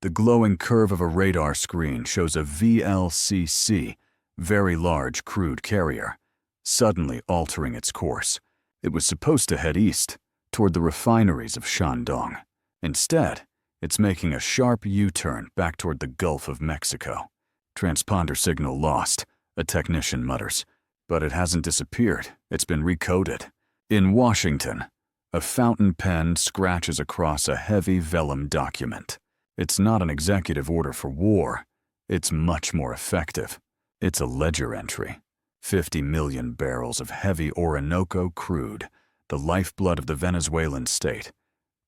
The glowing curve of a radar screen shows a VLCC, very large crude carrier, suddenly altering its course. It was supposed to head east, toward the refineries of Shandong. Instead, it's making a sharp U-turn back toward the Gulf of Mexico. Transponder signal lost, a technician mutters. But it hasn't disappeared, it's been recoded. In Washington, a fountain pen scratches across a heavy vellum document. It's not an executive order for war, it's much more effective. It's a ledger entry. 50 million barrels of heavy Orinoco crude, the lifeblood of the Venezuelan state,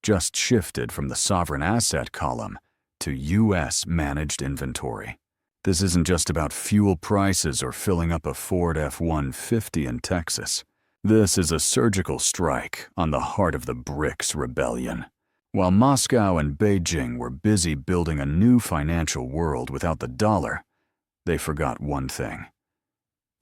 just shifted from the sovereign asset column to US-managed inventory. This isn't just about fuel prices or filling up a Ford F-150 in Texas. This is a surgical strike on the heart of the BRICS rebellion. While Moscow and Beijing were busy building a new financial world without the dollar, they forgot one thing.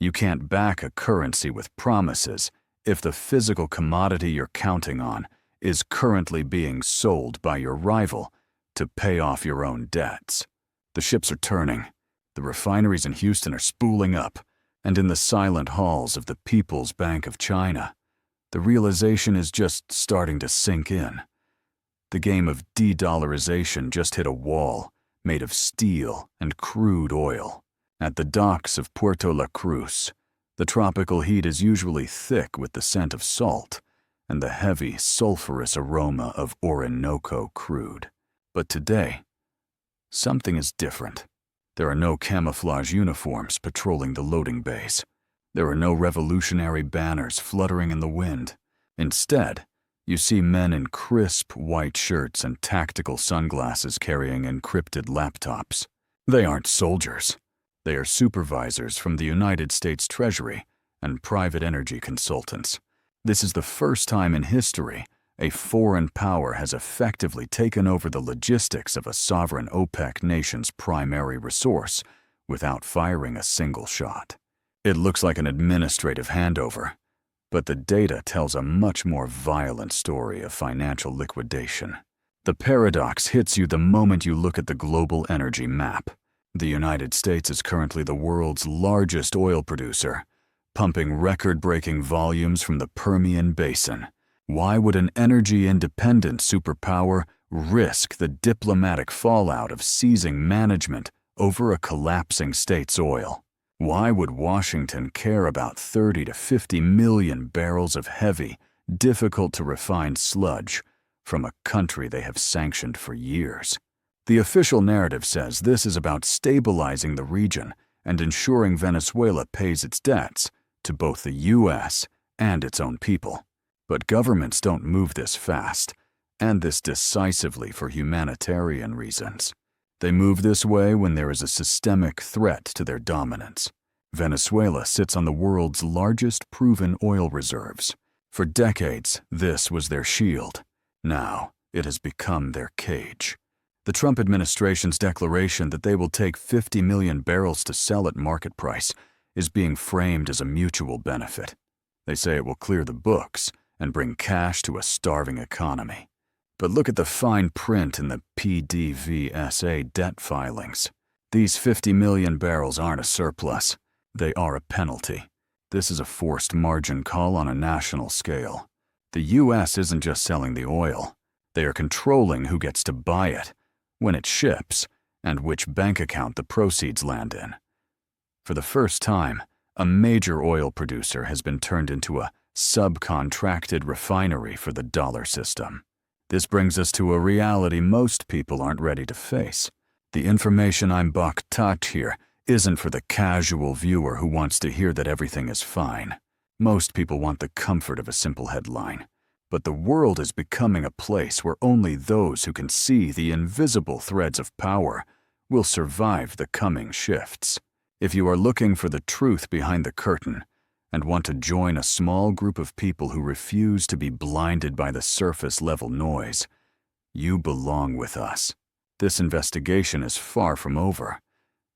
You can't back a currency with promises if the physical commodity you're counting on is currently being sold by your rival to pay off your own debts. The ships are turning. The refineries in Houston are spooling up, and in the silent halls of the People's Bank of China, the realization is just starting to sink in. The game of de-dollarization just hit a wall made of steel and crude oil. At the docks of Puerto La Cruz, the tropical heat is usually thick with the scent of salt and the heavy, sulfurous aroma of Orinoco crude. But today, something is different. There are no camouflage uniforms patrolling the loading bays. There are no revolutionary banners fluttering in the wind. Instead, you see men in crisp white shirts and tactical sunglasses carrying encrypted laptops. They aren't soldiers. They are supervisors from the United States Treasury and private energy consultants. This is the first time in history a foreign power has effectively taken over the logistics of a sovereign OPEC nation's primary resource without firing a single shot. It looks like an administrative handover, but the data tells a much more violent story of financial liquidation. The paradox hits you the moment you look at the global energy map. The United States is currently the world's largest oil producer, pumping record-breaking volumes from the Permian Basin. Why would an energy-independent superpower risk the diplomatic fallout of seizing management over a collapsing state's oil? Why would Washington care about 30 to 50 million barrels of heavy, difficult-to-refine sludge from a country they have sanctioned for years? The official narrative says this is about stabilizing the region and ensuring Venezuela pays its debts to both the U.S. and its own people. But governments don't move this fast, and this decisively for humanitarian reasons. They move this way when there is a systemic threat to their dominance. Venezuela sits on the world's largest proven oil reserves. For decades, this was their shield. Now, it has become their cage. The Trump administration's declaration that they will take 50 million barrels to sell at market price is being framed as a mutual benefit. They say it will clear the books and bring cash to a starving economy. But look at the fine print in the PDVSA debt filings. These 50 million barrels aren't a surplus. They are a penalty. This is a forced margin call on a national scale. The U.S. isn't just selling the oil. They are controlling who gets to buy it, when it ships, and which bank account the proceeds land in. For the first time, a major oil producer has been turned into a subcontracted refinery for the dollar system. This brings us to a reality most people aren't ready to face. The information I'm about to touch here isn't for the casual viewer who wants to hear that everything is fine. Most people want the comfort of a simple headline. But the world is becoming a place where only those who can see the invisible threads of power will survive the coming shifts. If you are looking for the truth behind the curtain and want to join a small group of people who refuse to be blinded by the surface-level noise, you belong with us. This investigation is far from over,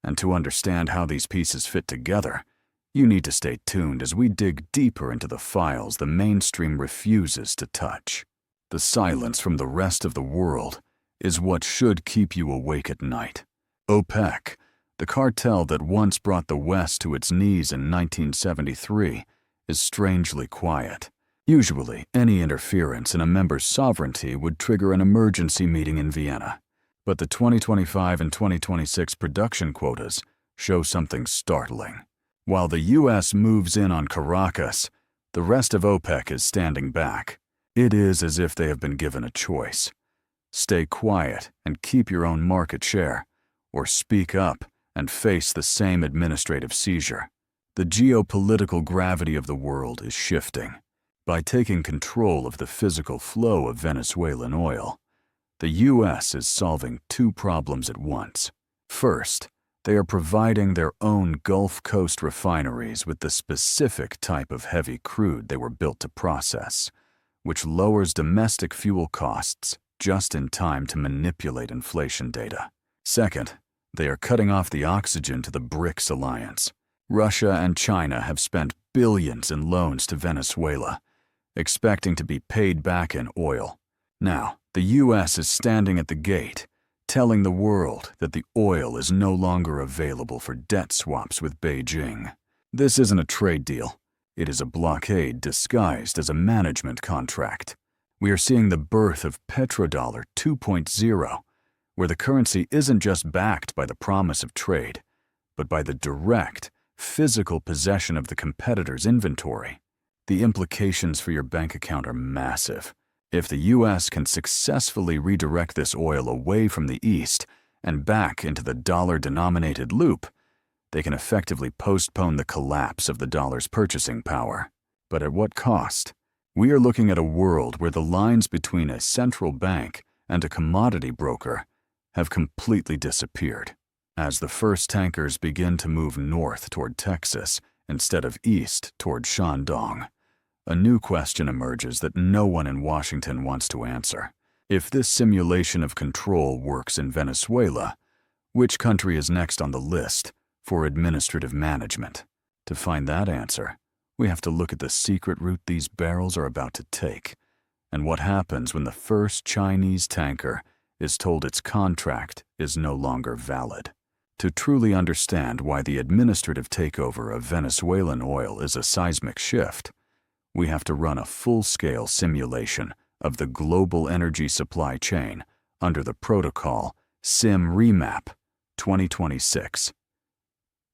and to understand how these pieces fit together, you need to stay tuned as we dig deeper into the files the mainstream refuses to touch. The silence from the rest of the world is what should keep you awake at night. OPEC, the cartel that once brought the West to its knees in 1973, is strangely quiet. Usually, any interference in a member's sovereignty would trigger an emergency meeting in Vienna. But the 2025 and 2026 production quotas show something startling. While the U.S. moves in on Caracas, the rest of OPEC is standing back. It is as if they have been given a choice. Stay quiet and keep your own market share, or speak up and face the same administrative seizure. The geopolitical gravity of the world is shifting. By taking control of the physical flow of Venezuelan oil, the U.S. is solving two problems at once. First, they are providing their own Gulf Coast refineries with the specific type of heavy crude they were built to process, which lowers domestic fuel costs just in time to manipulate inflation data. Second, they are cutting off the oxygen to the BRICS alliance. Russia and China have spent billions in loans to Venezuela, expecting to be paid back in oil. Now, the U.S. is standing at the gate, telling the world that the oil is no longer available for debt swaps with Beijing. This isn't a trade deal. It is a blockade disguised as a management contract. We are seeing the birth of Petrodollar 2.0, where the currency isn't just backed by the promise of trade, but by the direct, physical possession of the competitor's inventory. The implications for your bank account are massive. If the U.S. can successfully redirect this oil away from the East and back into the dollar-denominated loop, they can effectively postpone the collapse of the dollar's purchasing power. But at what cost? We are looking at a world where the lines between a central bank and a commodity broker have completely disappeared. As the first tankers begin to move north toward Texas instead of east toward Shandong, a new question emerges that no one in Washington wants to answer. If this simulation of control works in Venezuela, which country is next on the list for administrative management? To find that answer, we have to look at the secret route these barrels are about to take, and what happens when the first Chinese tanker is told its contract is no longer valid. To truly understand why the administrative takeover of Venezuelan oil is a seismic shift, we have to run a full-scale simulation of the global energy supply chain under the protocol SIM Remap 2026.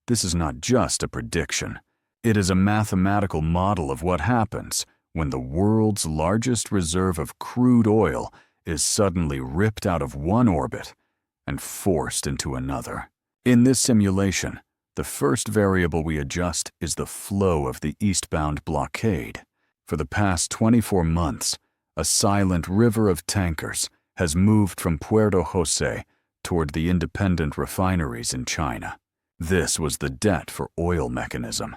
This is not just a prediction. It is a mathematical model of what happens when the world's largest reserve of crude oil is suddenly ripped out of one orbit and forced into another. In this simulation, the first variable we adjust is the flow of the eastbound blockade. For the past 24 months, a silent river of tankers has moved from Puerto Jose toward the independent refineries in China. This was the debt for oil mechanism,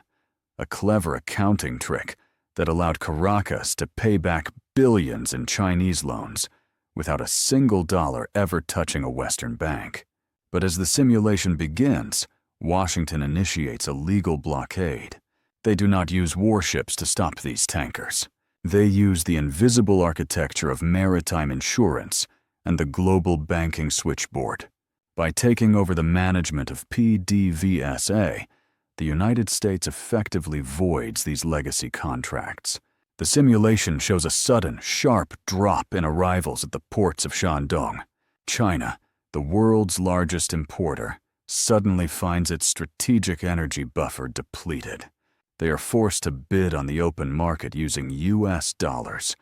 a clever accounting trick that allowed Caracas to pay back billions in Chinese loans without a single dollar ever touching a Western bank. But as the simulation begins, Washington initiates a legal blockade. They do not use warships to stop these tankers. They use the invisible architecture of maritime insurance and the global banking switchboard. By taking over the management of PDVSA, the United States effectively voids these legacy contracts. The simulation shows a sudden, sharp drop in arrivals at the ports of Shandong. China, the world's largest importer, suddenly finds its strategic energy buffer depleted. They are forced to bid on the open market using US dollars,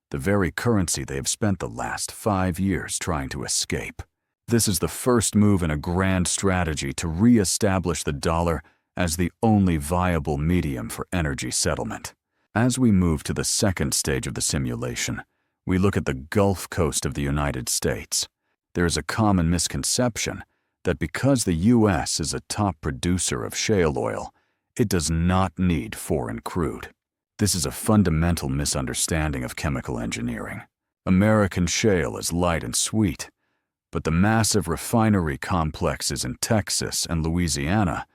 the very currency they have spent the last 5 years trying to escape. This is the first move in a grand strategy to re-establish the dollar as the only viable medium for energy settlement. As we move to the second stage of the simulation, we look at the Gulf Coast of the United States. There is a common misconception that because the U.S. is a top producer of shale oil, it does not need foreign crude. This is a fundamental misunderstanding of chemical engineering. American shale is light and sweet, but the massive refinery complexes in Texas and Louisiana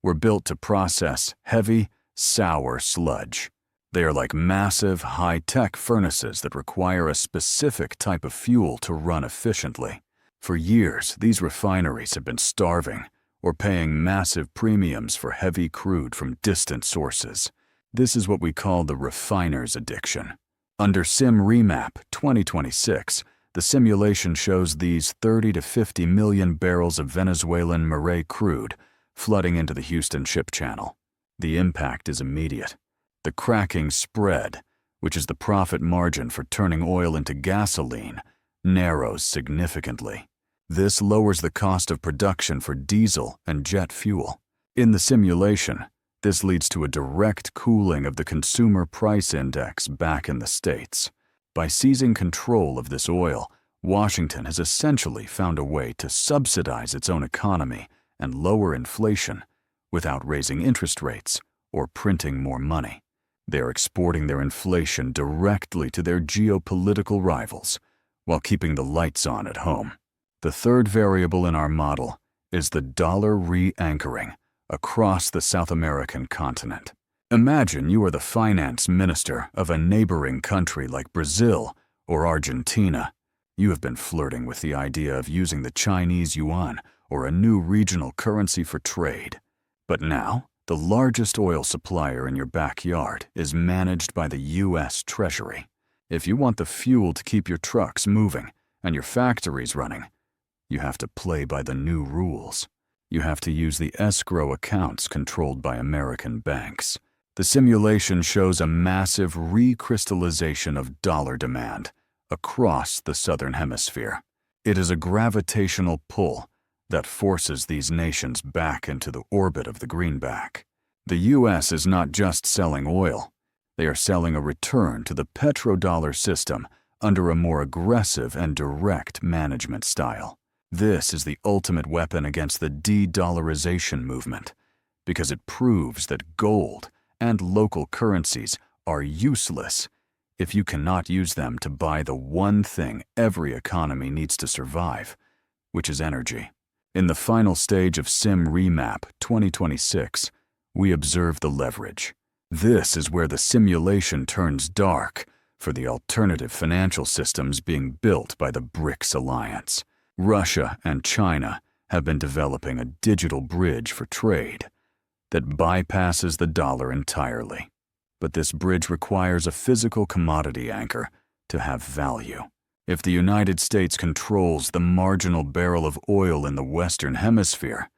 were built to process heavy, sour sludge. They are like massive, high-tech furnaces that require a specific type of fuel to run efficiently. For years, these refineries have been starving or paying massive premiums for heavy crude from distant sources. This is what we call the refiner's addiction. Under Sim Remap 2026, the simulation shows these 30 to 50 million barrels of Venezuelan Marais crude flooding into the Houston Ship Channel. The impact is immediate. The cracking spread, which is the profit margin for turning oil into gasoline, narrows significantly. This lowers the cost of production for diesel and jet fuel. In the simulation, this leads to a direct cooling of the consumer price index back in the States. By seizing control of this oil, Washington has essentially found a way to subsidize its own economy and lower inflation without raising interest rates or printing more money. They are exporting their inflation directly to their geopolitical rivals while keeping the lights on at home. The third variable in our model is the dollar re-anchoring across the South American continent. Imagine you are the finance minister of a neighboring country like Brazil or Argentina. You have been flirting with the idea of using the Chinese yuan or a new regional currency for trade. But now, the largest oil supplier in your backyard is managed by the US Treasury. If you want the fuel to keep your trucks moving and your factories running, you have to play by the new rules. You have to use the escrow accounts controlled by American banks. The simulation shows a massive recrystallization of dollar demand across the Southern Hemisphere. It is a gravitational pull that forces these nations back into the orbit of the greenback. The US is not just selling oil. They are selling a return to the Petrodollar system under a more aggressive and direct management style. This is the ultimate weapon against the de-dollarization movement, because it proves that gold and local currencies are useless if you cannot use them to buy the one thing every economy needs to survive, which is energy. In the final stage of Sim Remap 2026, we observe the leverage. This is where the simulation turns dark for the alternative financial systems being built by the BRICS alliance. Russia and China have been developing a digital bridge for trade that bypasses the dollar entirely. But this bridge requires a physical commodity anchor to have value. If the United States controls the marginal barrel of oil in the Western Hemisphere,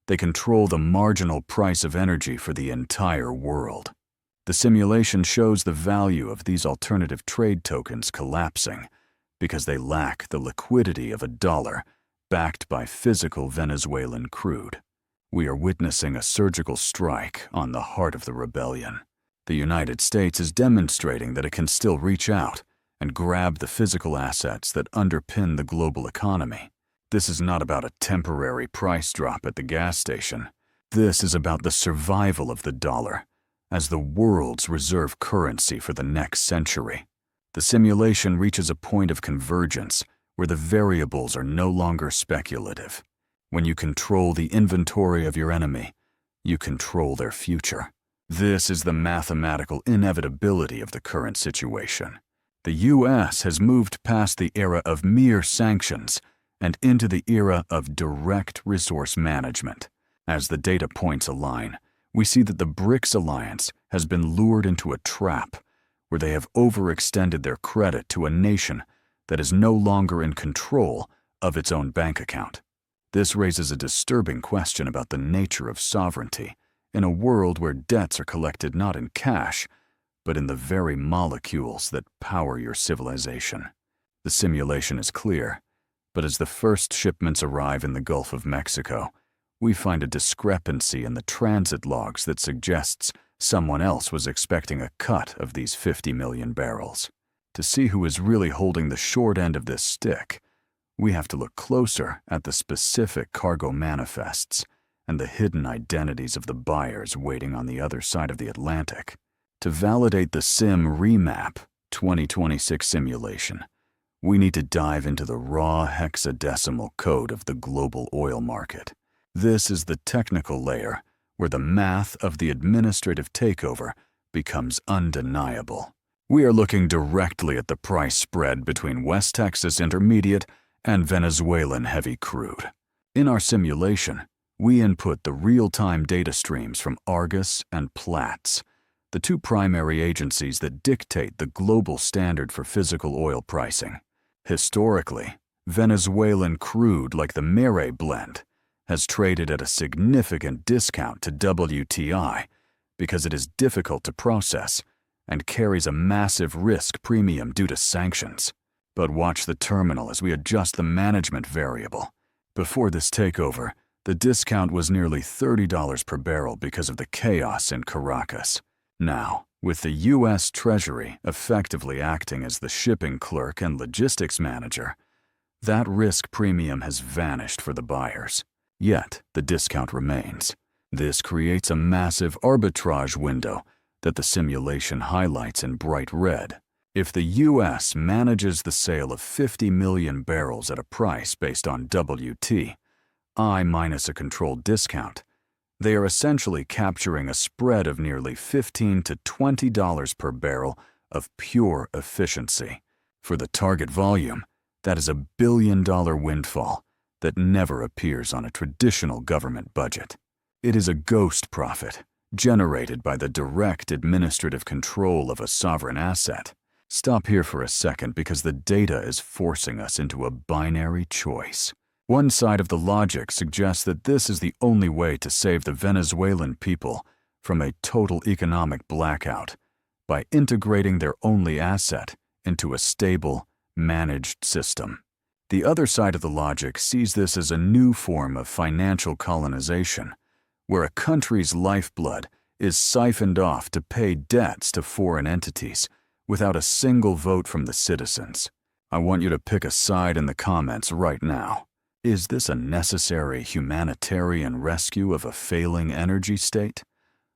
they control the marginal price of energy for the entire world. The simulation shows the value of these alternative trade tokens collapsing because they lack the liquidity of a dollar backed by physical Venezuelan crude. We are witnessing a surgical strike on the heart of the rebellion. The United States is demonstrating that it can still reach out and grab the physical assets that underpin the global economy. This is not about a temporary price drop at the gas station. This is about the survival of the dollar as the world's reserve currency for the next century. The simulation reaches a point of convergence where the variables are no longer speculative. When you control the inventory of your enemy, you control their future. This is the mathematical inevitability of the current situation. The US has moved past the era of mere sanctions and into the era of direct resource management. As the data points align, we see that the BRICS alliance has been lured into a trap where they have overextended their credit to a nation that is no longer in control of its own bank account. This raises a disturbing question about the nature of sovereignty in a world where debts are collected not in cash, but in the very molecules that power your civilization. The simulation is clear, but as the first shipments arrive in the Gulf of Mexico, we find a discrepancy in the transit logs that suggests someone else was expecting a cut of these 50 million barrels. To see who is really holding the short end of this stick, we have to look closer at the specific cargo manifests and the hidden identities of the buyers waiting on the other side of the Atlantic. To validate the Sim Remap 2026 simulation, we need to dive into the raw hexadecimal code of the global oil market. This is the technical layer where the math of the administrative takeover becomes undeniable. We are looking directly at the price spread between West Texas Intermediate and Venezuelan heavy crude. In our simulation, we input the real-time data streams from Argus and Platts, the two primary agencies that dictate the global standard for physical oil pricing. Historically, Venezuelan crude, like the Mare blend, has traded at a significant discount to WTI because it is difficult to process and carries a massive risk premium due to sanctions. But watch the terminal as we adjust the management variable. Before this takeover, the discount was nearly $30 per barrel because of the chaos in Caracas. Now, with the U.S. Treasury effectively acting as the shipping clerk and logistics manager, that risk premium has vanished for the buyers. Yet, the discount remains. This creates a massive arbitrage window that the simulation highlights in bright red. If the U.S. manages the sale of 50 million barrels at a price based on WTI minus a controlled discount, they are essentially capturing a spread of nearly $15 to $20 per barrel of pure efficiency. For the target volume, that is a billion-dollar windfall that never appears on a traditional government budget. It is a ghost profit generated by the direct administrative control of a sovereign asset. Stop here for a second because the data is forcing us into a binary choice. One side of the logic suggests that this is the only way to save the Venezuelan people from a total economic blackout by integrating their only asset into a stable, managed system. The other side of the logic sees this as a new form of financial colonization, where a country's lifeblood is siphoned off to pay debts to foreign entities without a single vote from the citizens. I want you to pick a side in the comments right now. Is this a necessary humanitarian rescue of a failing energy state?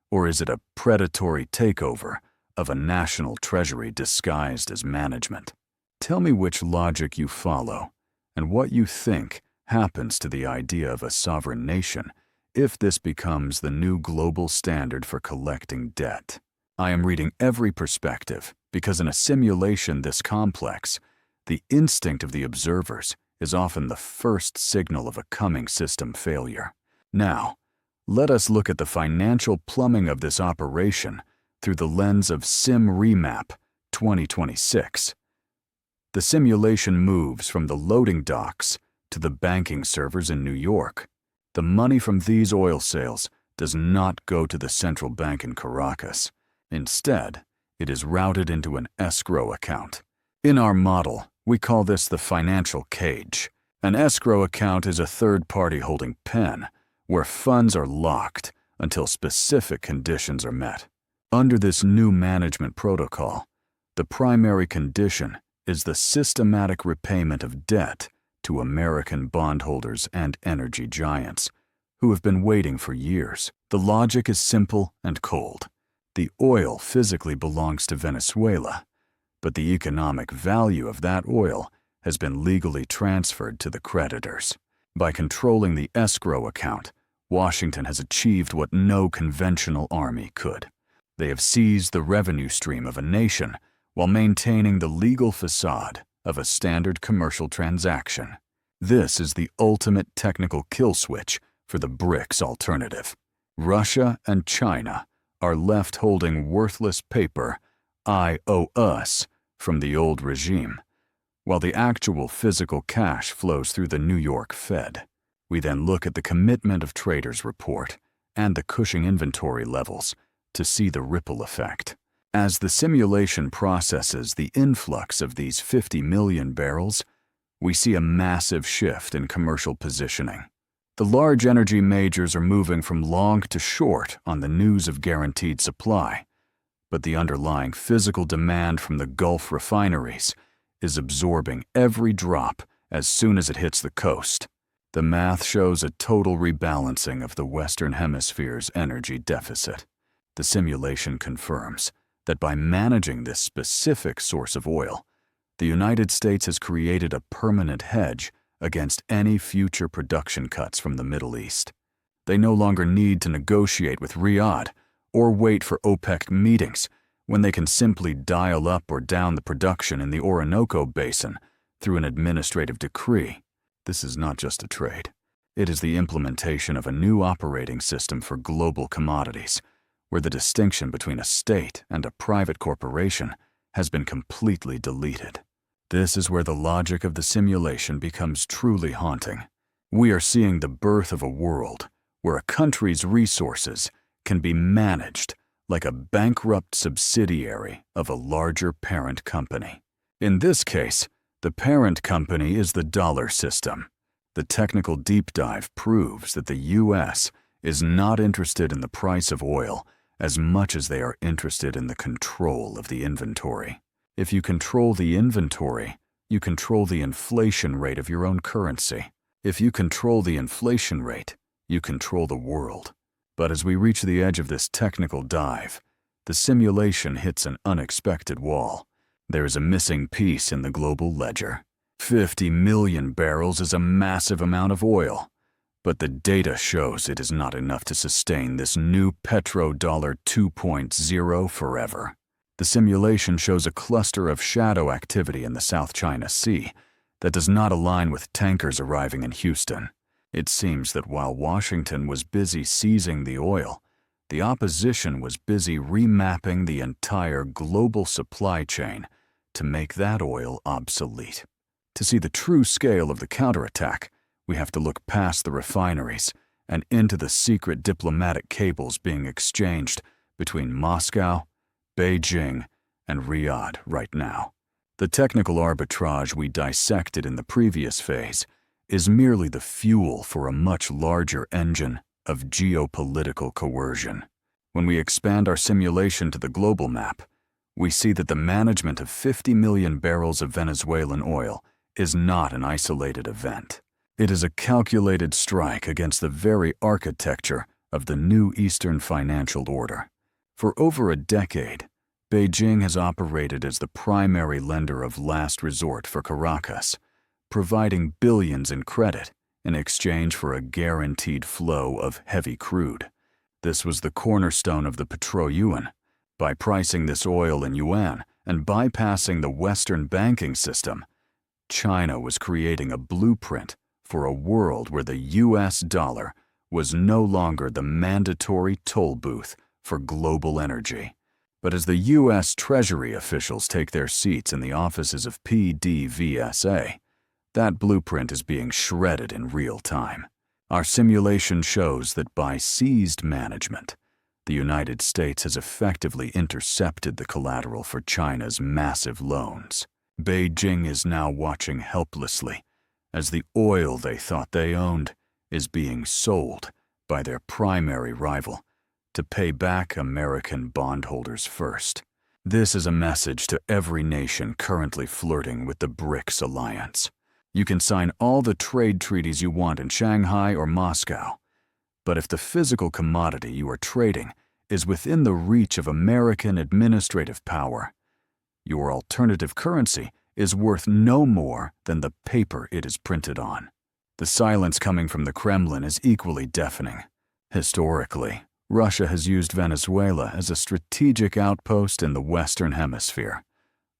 Or is it a predatory takeover of a national treasury disguised as management? Tell me which logic you follow and what you think happens to the idea of a sovereign nation if this becomes the new global standard for collecting debt. I am reading every perspective because in a simulation this complex, the instinct of the observers is often the first signal of a coming system failure. Now, let us look at the financial plumbing of this operation through the lens of Sim Remap 2026. The simulation moves from the loading docks to the banking servers in New York. The money from these oil sales does not go to the central bank in Caracas. Instead, it is routed into an escrow account. In our model, we call this the financial cage. An escrow account is a third-party holding pen where funds are locked until specific conditions are met. Under this new management protocol, the primary condition is the systematic repayment of debt to American bondholders and energy giants who have been waiting for years. The logic is simple and cold. The oil physically belongs to Venezuela, but the economic value of that oil has been legally transferred to the creditors. By controlling the escrow account, Washington has achieved what no conventional army could. They have seized the revenue stream of a nation while maintaining the legal facade of a standard commercial transaction. This is the ultimate technical kill switch for the BRICS alternative. Russia and China are left holding worthless paper, I owe us, from the old regime, while the actual physical cash flows through the New York Fed. We then look at the commitment of traders report and the Cushing inventory levels to see the ripple effect. As the simulation processes the influx of these 50 million barrels, we see a massive shift in commercial positioning. The large energy majors are moving from long to short on the news of guaranteed supply, but the underlying physical demand from the Gulf refineries is absorbing every drop as soon as it hits the coast. The math shows a total rebalancing of the Western Hemisphere's energy deficit. The simulation confirms that by managing this specific source of oil, the United States has created a permanent hedge against any future production cuts from the Middle East. They no longer need to negotiate with Riyadh or wait for OPEC meetings when they can simply dial up or down the production in the Orinoco Basin through an administrative decree. This is not just a trade. It is the implementation of a new operating system for global commodities, where the distinction between a state and a private corporation has been completely deleted. This is where the logic of the simulation becomes truly haunting. We are seeing the birth of a world where a country's resources can be managed like a bankrupt subsidiary of a larger parent company. In this case, the parent company is the dollar system. The technical deep dive proves that the US is not interested in the price of oil as much as they are interested in the control of the inventory. If you control the inventory, you control the inflation rate of your own currency. If you control the inflation rate, you control the world. But as we reach the edge of this technical dive, the simulation hits an unexpected wall. There is a missing piece in the global ledger. 50 million barrels is a massive amount of oil, but the data shows it is not enough to sustain this new Petrodollar 2.0 forever. The simulation shows a cluster of shadow activity in the South China Sea that does not align with tankers arriving in Houston. It seems that while Washington was busy seizing the oil, the opposition was busy remapping the entire global supply chain to make that oil obsolete. To see the true scale of the counterattack, we have to look past the refineries and into the secret diplomatic cables being exchanged between Moscow, Beijing, and Riyadh right now. The technical arbitrage we dissected in the previous phase is merely the fuel for a much larger engine of geopolitical coercion. When we expand our simulation to the global map, we see that the management of 50 million barrels of Venezuelan oil is not an isolated event. It is a calculated strike against the very architecture of the new Eastern financial order. For over a decade, Beijing has operated as the primary lender of last resort for Caracas, providing billions in credit in exchange for a guaranteed flow of heavy crude. This was the cornerstone of the Petro-Yuan. By pricing this oil in yuan and bypassing the Western banking system, China was creating a blueprint for a world where the US dollar was no longer the mandatory toll booth for global energy. But as the US Treasury officials take their seats in the offices of PDVSA, that blueprint is being shredded in real time. Our simulation shows that by seized management, the United States has effectively intercepted the collateral for China's massive loans. Beijing is now watching helplessly as the oil they thought they owned is being sold by their primary rival to pay back American bondholders first. This is a message to every nation currently flirting with the BRICS alliance. You can sign all the trade treaties you want in Shanghai or Moscow, but if the physical commodity you are trading is within the reach of American administrative power, your alternative currency is worth no more than the paper it is printed on. The silence coming from the Kremlin is equally deafening. Historically, Russia has used Venezuela as a strategic outpost in the Western Hemisphere,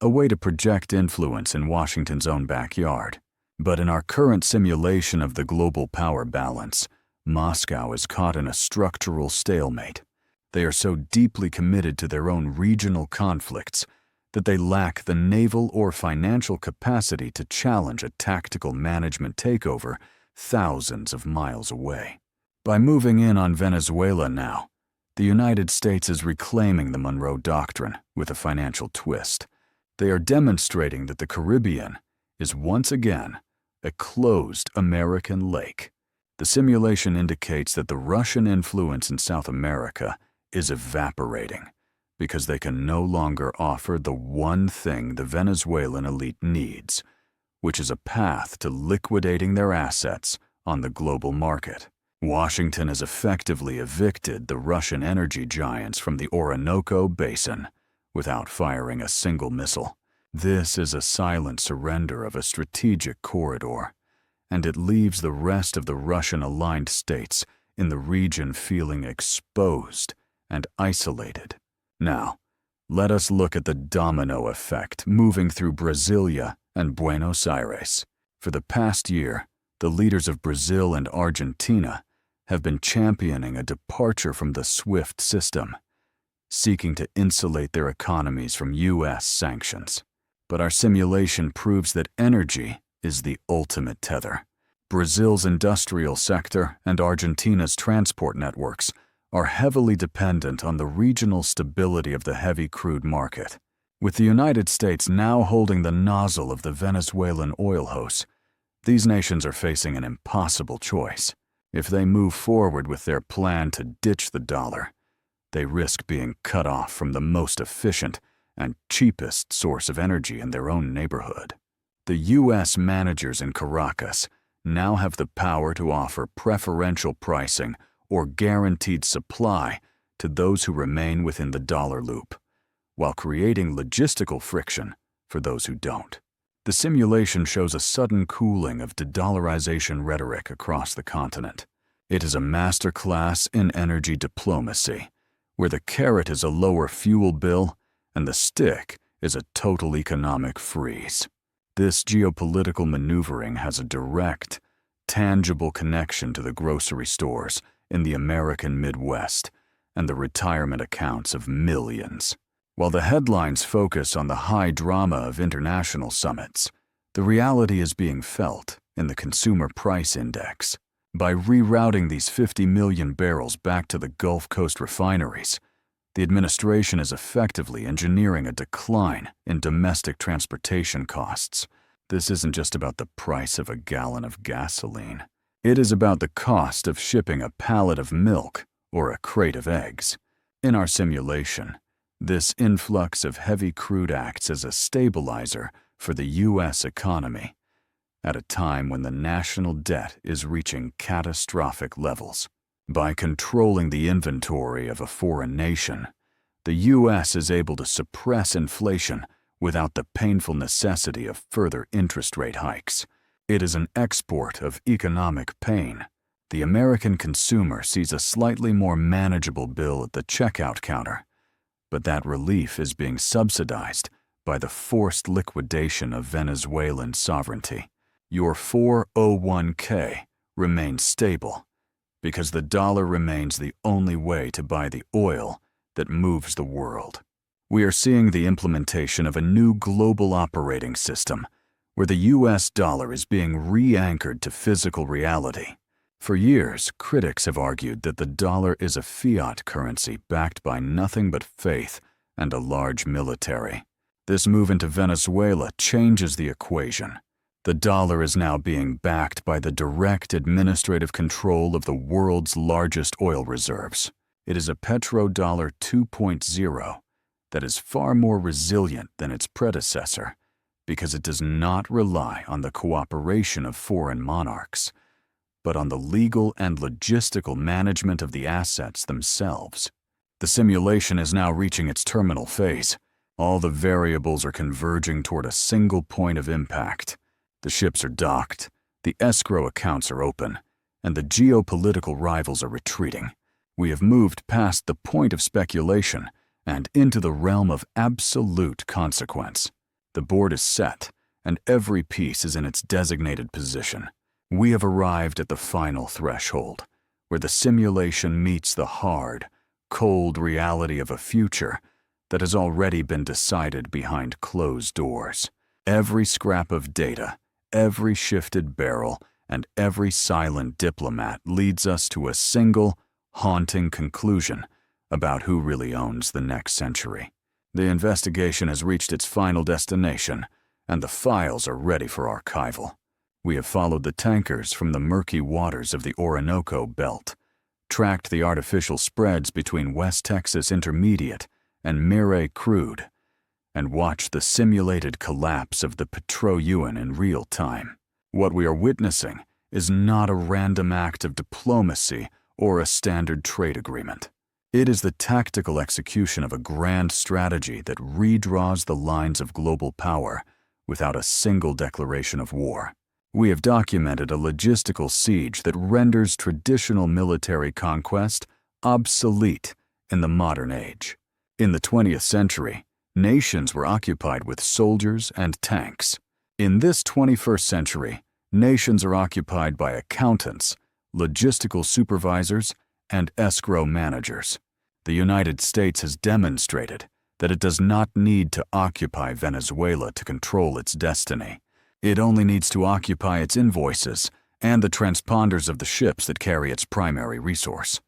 a way to project influence in Washington's own backyard. But in our current simulation of the global power balance, Moscow is caught in a structural stalemate. They are so deeply committed to their own regional conflicts that they lack the naval or financial capacity to challenge a tactical management takeover thousands of miles away. By moving in on Venezuela now, the United States is reclaiming the Monroe Doctrine with a financial twist. They are demonstrating that the Caribbean is once again a closed American lake. The simulation indicates that the Russian influence in South America is evaporating because they can no longer offer the one thing the Venezuelan elite needs, which is a path to liquidating their assets on the global market. Washington has effectively evicted the Russian energy giants from the Orinoco Basin without firing a single missile. This is a silent surrender of a strategic corridor, and it leaves the rest of the Russian-aligned states in the region feeling exposed and isolated. Now, let us look at the domino effect moving through Brasilia and Buenos Aires. For the past year, the leaders of Brazil and Argentina have been championing a departure from the SWIFT system, seeking to insulate their economies from U.S. sanctions. But our simulation proves that energy is the ultimate tether. Brazil's industrial sector and Argentina's transport networks are heavily dependent on the regional stability of the heavy crude market. With the United States now holding the nozzle of the Venezuelan oil hose, these nations are facing an impossible choice. If they move forward with their plan to ditch the dollar, they risk being cut off from the most efficient and cheapest source of energy in their own neighborhood. The U.S. managers in Caracas now have the power to offer preferential pricing or guaranteed supply to those who remain within the dollar loop, while creating logistical friction for those who don't. The simulation shows a sudden cooling of de-dollarization rhetoric across the continent. It is a masterclass in energy diplomacy, where the carrot is a lower fuel bill and the stick is a total economic freeze. This geopolitical maneuvering has a direct, tangible connection to the grocery stores in the American Midwest and the retirement accounts of millions. While the headlines focus on the high drama of international summits, the reality is being felt in the Consumer Price Index. By rerouting these 50 million barrels back to the Gulf Coast refineries, the administration is effectively engineering a decline in domestic transportation costs. This isn't just about the price of a gallon of gasoline. It is about the cost of shipping a pallet of milk or a crate of eggs. In our simulation, this influx of heavy crude acts as a stabilizer for the U.S. economy at a time when the national debt is reaching catastrophic levels. By controlling the inventory of a foreign nation, the U.S. is able to suppress inflation without the painful necessity of further interest rate hikes. It is an export of economic pain. The American consumer sees a slightly more manageable bill at the checkout counter, but that relief is being subsidized by the forced liquidation of Venezuelan sovereignty. Your 401k remains stable because the dollar remains the only way to buy the oil that moves the world. We are seeing the implementation of a new global operating system where the U.S. dollar is being re-anchored to physical reality. For years, critics have argued that the dollar is a fiat currency backed by nothing but faith and a large military. This move into Venezuela changes the equation. The dollar is now being backed by the direct administrative control of the world's largest oil reserves. It is a Petrodollar 2.0 that is far more resilient than its predecessor because it does not rely on the cooperation of foreign monarchs, but on the legal and logistical management of the assets themselves. The simulation is now reaching its terminal phase. All the variables are converging toward a single point of impact. The ships are docked, the escrow accounts are open, and the geopolitical rivals are retreating. We have moved past the point of speculation and into the realm of absolute consequence. The board is set, and every piece is in its designated position. We have arrived at the final threshold, where the simulation meets the hard, cold reality of a future that has already been decided behind closed doors. Every scrap of data, every shifted barrel, and every silent diplomat leads us to a single, haunting conclusion about who really owns the next century. The investigation has reached its final destination, and the files are ready for archival. We have followed the tankers from the murky waters of the Orinoco Belt, tracked the artificial spreads between West Texas Intermediate and Mire Crude, and watched the simulated collapse of the Petro-UN in real time. What we are witnessing is not a random act of diplomacy or a standard trade agreement. It is the tactical execution of a grand strategy that redraws the lines of global power without a single declaration of war. We have documented a logistical siege that renders traditional military conquest obsolete in the modern age. In the 20th century, nations were occupied with soldiers and tanks. In this 21st century, nations are occupied by accountants, logistical supervisors, and escrow managers. The United States has demonstrated that it does not need to occupy Venezuela to control its destiny. It only needs to occupy its invoices and the transponders of the ships that carry its primary resource.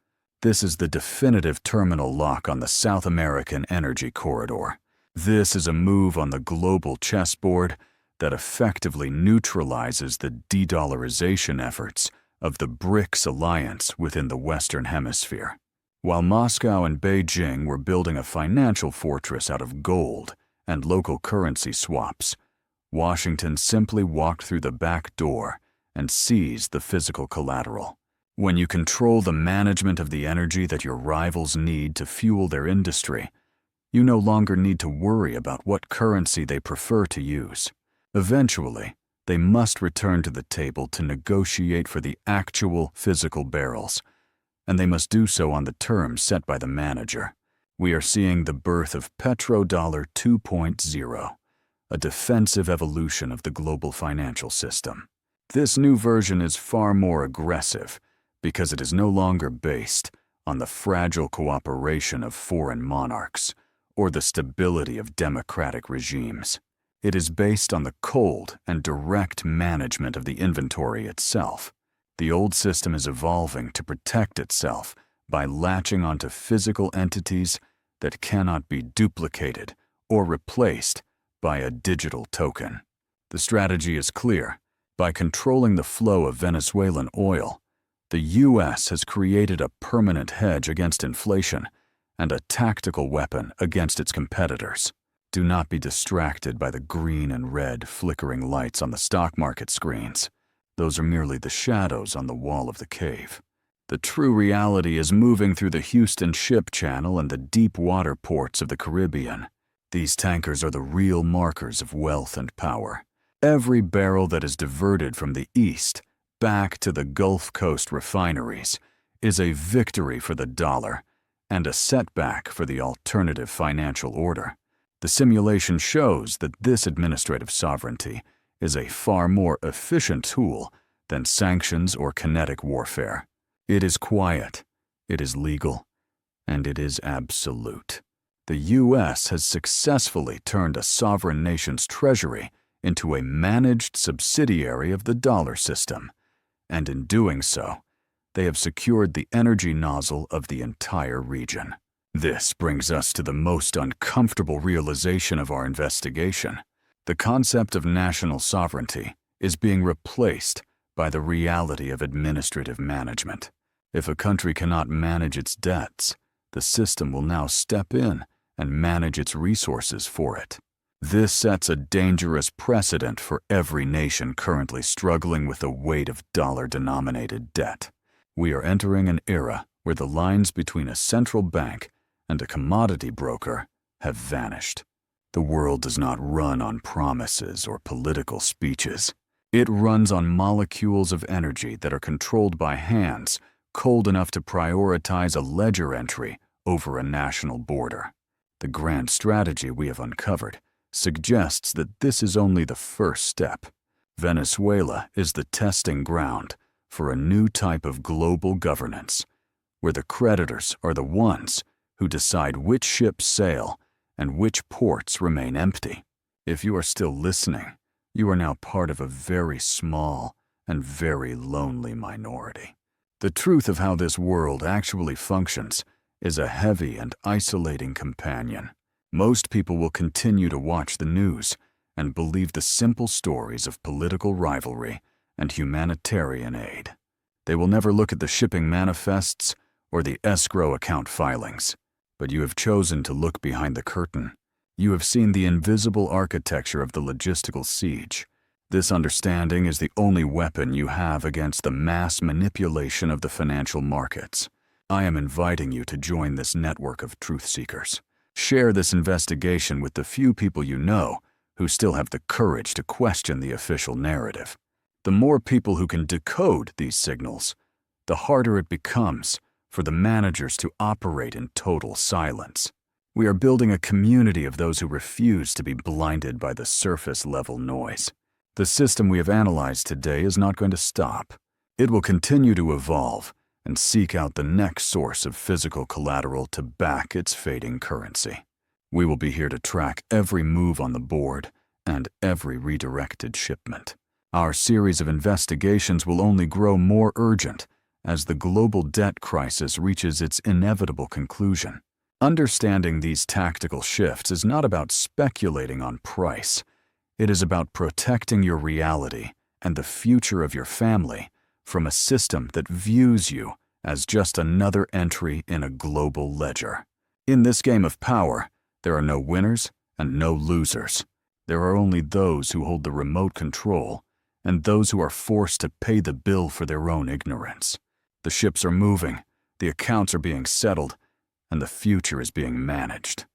This is the definitive terminal lock on the South American energy corridor. This is a move on the global chessboard that effectively neutralizes the de-dollarization efforts of the BRICS alliance within the Western Hemisphere. While Moscow and Beijing were building a financial fortress out of gold and local currency swaps, Washington simply walked through the back door and seized the physical collateral. When you control the management of the energy that your rivals need to fuel their industry, you no longer need to worry about what currency they prefer to use. Eventually, they must return to the table to negotiate for the actual physical barrels, and they must do so on the terms set by the manager. We are seeing the birth of Petrodollar 2.0, a defensive evolution of the global financial system. This new version is far more aggressive because it is no longer based on the fragile cooperation of foreign monarchs or the stability of democratic regimes. It is based on the cold and direct management of the inventory itself. The old system is evolving to protect itself by latching onto physical entities that cannot be duplicated or replaced by a digital token. The strategy is clear. By controlling the flow of Venezuelan oil, the U.S. has created a permanent hedge against inflation and a tactical weapon against its competitors. Do not be distracted by the green and red flickering lights on the stock market screens. Those are merely the shadows on the wall of the cave. The true reality is moving through the Houston Ship Channel and the deep water ports of the Caribbean. These tankers are the real markers of wealth and power. Every barrel that is diverted from the east back to the Gulf Coast refineries is a victory for the dollar and a setback for the alternative financial order. The simulation shows that this administrative sovereignty is a far more efficient tool than sanctions or kinetic warfare. It is quiet, it is legal, and it is absolute. The U.S. has successfully turned a sovereign nation's treasury into a managed subsidiary of the dollar system, and in doing so, they have secured the energy nozzle of the entire region. This brings us to the most uncomfortable realization of our investigation. The concept of national sovereignty is being replaced by the reality of administrative management. If a country cannot manage its debts, the system will now step in and manage its resources for it. This sets a dangerous precedent for every nation currently struggling with the weight of dollar-denominated debt. We are entering an era where the lines between a central bank and a commodity broker have vanished. The world does not run on promises or political speeches. It runs on molecules of energy that are controlled by hands cold enough to prioritize a ledger entry over a national border. The grand strategy we have uncovered suggests that this is only the first step. Venezuela is the testing ground for a new type of global governance, where the creditors are the ones who decide which ships sail and which ports remain empty. If you are still listening, you are now part of a very small and very lonely minority. The truth of how this world actually functions is a heavy and isolating companion. Most people will continue to watch the news and believe the simple stories of political rivalry and humanitarian aid. They will never look at the shipping manifests or the escrow account filings. But you have chosen to look behind the curtain. You have seen the invisible architecture of the logistical siege. This understanding is the only weapon you have against the mass manipulation of the financial markets. I am inviting you to join this network of truth seekers. Share this investigation with the few people you know who still have the courage to question the official narrative. The more people who can decode these signals, the harder it becomes for the managers to operate in total silence. We are building a community of those who refuse to be blinded by the surface-level noise. The system we have analyzed today is not going to stop. It will continue to evolve and seek out the next source of physical collateral to back its fading currency. We will be here to track every move on the board and every redirected shipment. Our series of investigations will only grow more urgent as the global debt crisis reaches its inevitable conclusion. Understanding these tactical shifts is not about speculating on price. It is about protecting your reality and the future of your family from a system that views you as just another entry in a global ledger. In this game of power, there are no winners and no losers. There are only those who hold the remote control and those who are forced to pay the bill for their own ignorance. The ships are moving, the accounts are being settled, and the future is being managed.